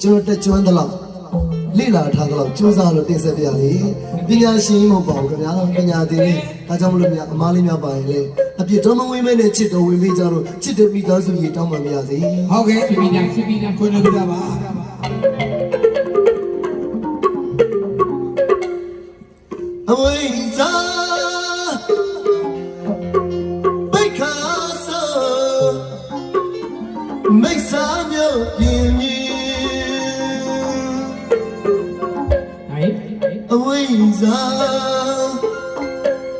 ကျွန်တော်တက်ကျွမ်းသလောက်လိလာထားသလောက်စူးစမ်းလို့တင်ဆက်ပြရလေပညာရှင်မဟုတ်ပါဘူးခင်ဗျာပညာသင်လေးဒါကြောင့်မလို့များအမားလေးများပါရင်လေအပြစ်တော်မဝင်းမဲနဲ့ချစ်တော်ဝင်ပေးကြတော့ချစ်တဲ့မိသားစုကြီးတောင်းပန်ပါရစေဟုတ်ကဲ့ပြည်ပြန်ခွင့်ပြုကြပါအဝိဇ္ဇာမိခါဆိုမိစ္ဆာမျိုးပြင်းမြည်အဝိဇ္ဇာ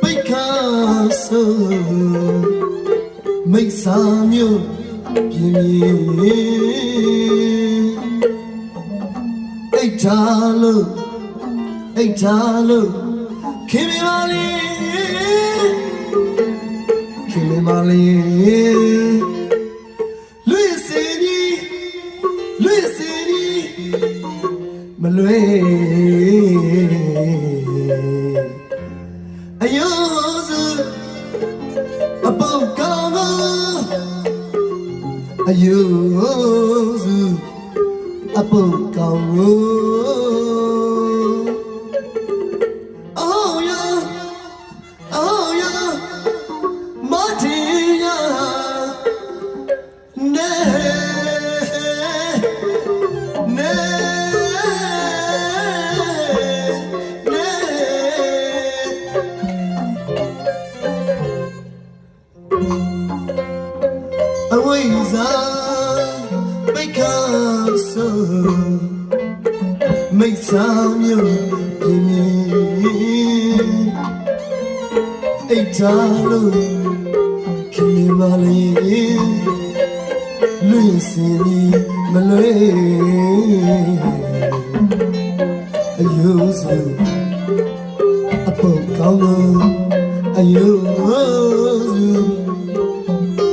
မိခါဆိုမိစ္ဆာမျိုးပြင်းမြည်အိတ်ထားလို့ခင်မလေးလွေစီမလွေအယုစုအပေါကောင်းအယုစုအပေါကောင်းအဝိဇ္ဇာမိခါဆိုမိစ္ဆာမျိုးပြင်းမြည်အိတ်ထားလို့ခင်မလေးလွင့်စင်ပြီးမလွဲအယုစုအပေါကောင်းလို့အယုစု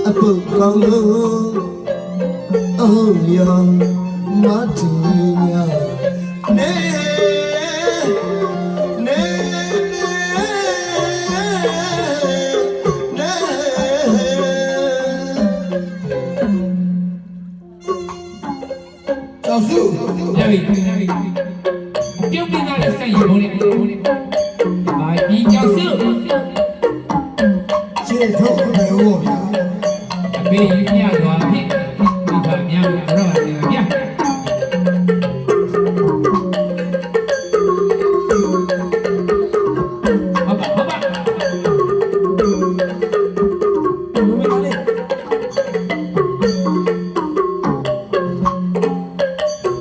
အပေါကောင်းလို့အော်ယောမတူညာနေကျော်စုရပြီပြုတ်ပြသားတဲ့ဆိုင်ရုံးနဲ့ဘာဒီကျော်စုခြေထုတ်မယ်ဟောဗျာအမေယူပြ